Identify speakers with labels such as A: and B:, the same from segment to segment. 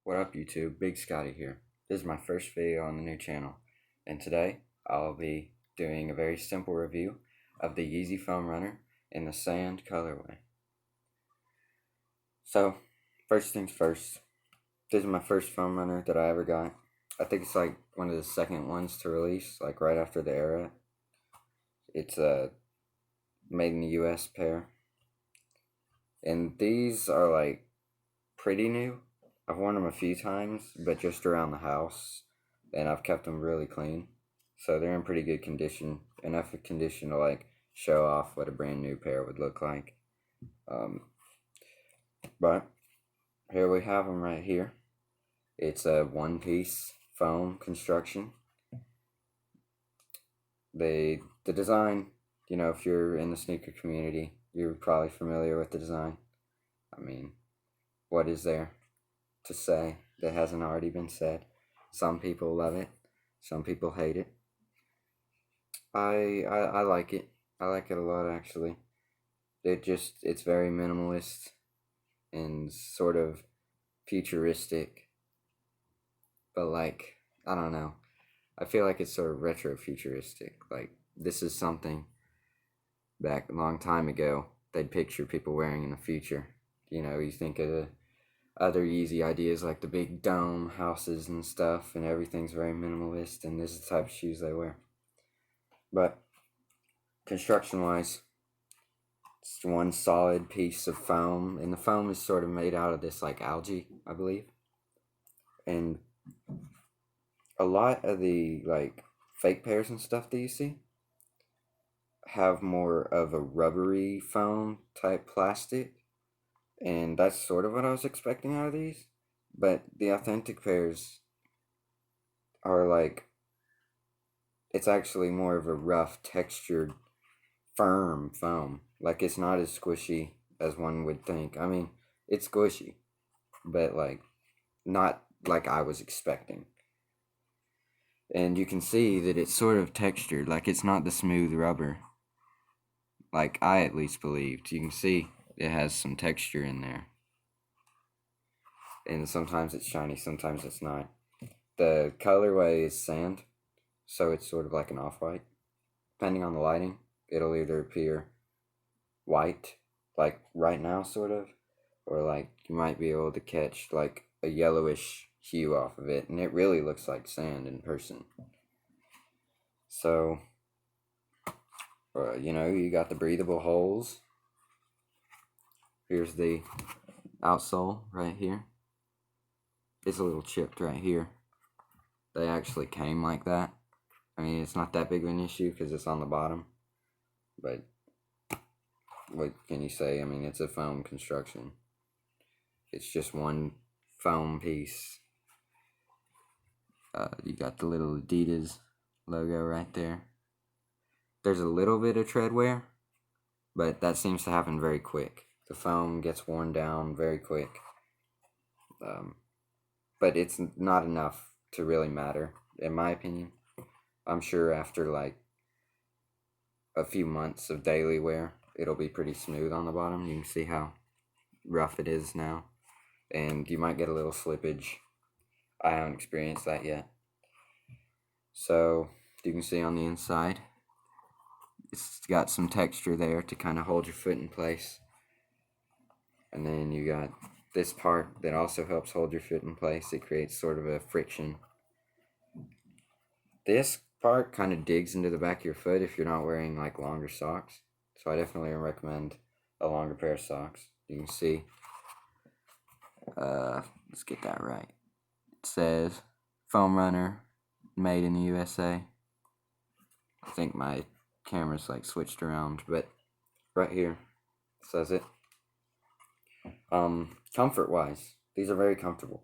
A: What up YouTube, Big Scotty here. This is my first video on the new channel, and today I'll be doing a very simple review of the Yeezy Foam Runner in the sand colorway. So, first things first, this is my first foam runner that I ever got. I think it's like one of the second ones to release, like right after the era. It's a made in the US pair. And these are like pretty new. I've worn them a few times, but just around the house, and I've kept them really clean. So they're in pretty good condition, enough condition to like show off what a brand new pair would look like. But here we have them right here. It's a one-piece foam construction. The design, you know, if you're in the sneaker community, you're probably familiar with the design. I mean, what is there to say that hasn't already been said? Some people love it, some people hate it. I like it. I like it a lot, actually. It's very minimalist and sort of futuristic, but like, I don't know. I feel like it's sort of retro futuristic. Like, this is something back a long time ago they'd picture people wearing in the future. You know, you think of the other Yeezy ideas like the big dome houses and stuff, and everything's very minimalist, and this is the type of shoes they wear. But construction wise, it's one solid piece of foam, and the foam is sort of made out of this like algae, I believe. And a lot of the like fake pairs and stuff that you see have more of a rubbery foam type plastic, and that's sort of what I was expecting out of these. But the authentic pairs are like, it's actually more of a rough textured firm foam. Like, it's not as squishy as one would think. I mean, it's squishy, but like not like I was expecting. And you can see that it's sort of textured, like it's not the smooth rubber like I at least believed. You can see it has some texture in there, and sometimes it's shiny, sometimes it's not. The colorway is sand, so it's sort of like an off-white. Depending on the lighting, it'll either appear white, like right now sort of, or like you might be able to catch like a yellowish hue off of it, and it really looks like sand in person. So you know, you got the breathable holes. Here's the outsole right here. It's a little chipped right here. They actually came like that. I mean, it's not that big of an issue because it's on the bottom, but what can you say? I mean, it's a foam construction. It's just one foam piece. You got the little Adidas logo right there. There's a little bit of tread wear, but that seems to happen very quick. The foam gets worn down very quick. But it's not enough to really matter, in my opinion. I'm sure after like a few months of daily wear, it'll be pretty smooth on the bottom. You can see how rough it is now, and you might get a little slippage. I haven't experienced that yet. So you can see on the inside, it's got some texture there to kind of hold your foot in place. And then you got this part that also helps hold your foot in place. It creates sort of a friction. This part kind of digs into the back of your foot if you're not wearing like longer socks. So I definitely recommend a longer pair of socks. You can see, let's get that right. It says Foam Runner, made in the USA. I think my camera's like switched around, but right here says it. Comfort wise, these are very comfortable,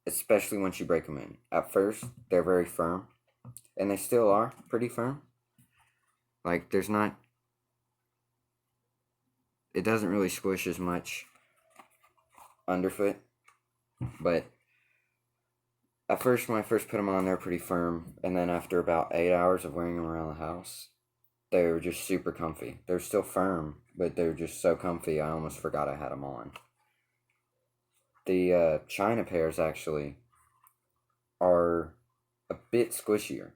A: especially once you break them in. At first, they're very firm, and they still are pretty firm. Like, there's not, it doesn't really squish as much underfoot, but at first, when I first put them on, they're pretty firm, and then after about 8 hours of wearing them around the house, they were just super comfy. They're still firm, but they're just so comfy I almost forgot I had them on. The China pairs actually are a bit squishier.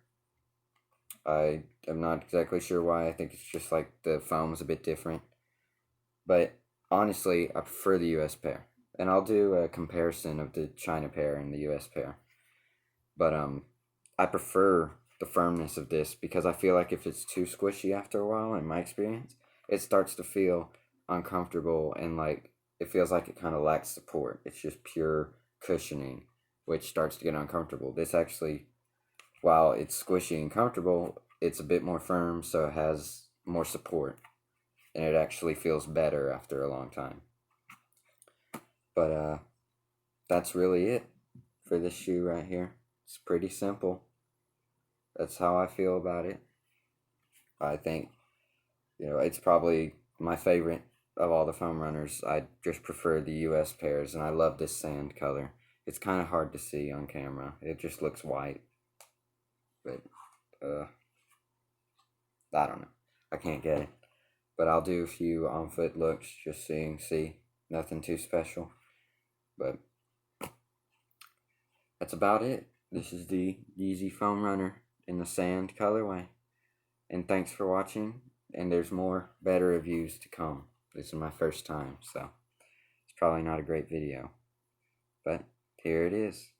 A: I am not exactly sure why. I think it's just like the foam's a bit different. But honestly, I prefer the US pair. And I'll do a comparison of the China pair and the US pair. But I prefer the firmness of this because I feel like if it's too squishy after a while, in my experience, it starts to feel uncomfortable and like it feels like it kind of lacks support. It's just pure cushioning, which starts to get uncomfortable. This actually, while it's squishy and comfortable, it's a bit more firm, so it has more support, and it actually feels better after a long time. But that's really it for this shoe right here. It's pretty simple. That's how I feel about it. I think, it's probably my favorite of all the foam runners. I just prefer the US pairs, and I love this sand color. It's kind of hard to see on camera. It just looks white. But, I don't know. I can't get it. But I'll do a few on foot looks just so you can see. Nothing too special. But that's about it. This is the Yeezy Foam Runner in the sand colorway. And thanks for watching. And there's more better reviews to come. This is my first time, so it's probably not a great video. But here it is.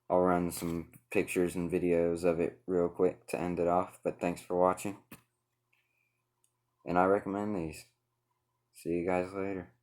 A: I'll run some pictures and videos of it real quick to end it off. But thanks for watching. And I recommend these. See you guys later.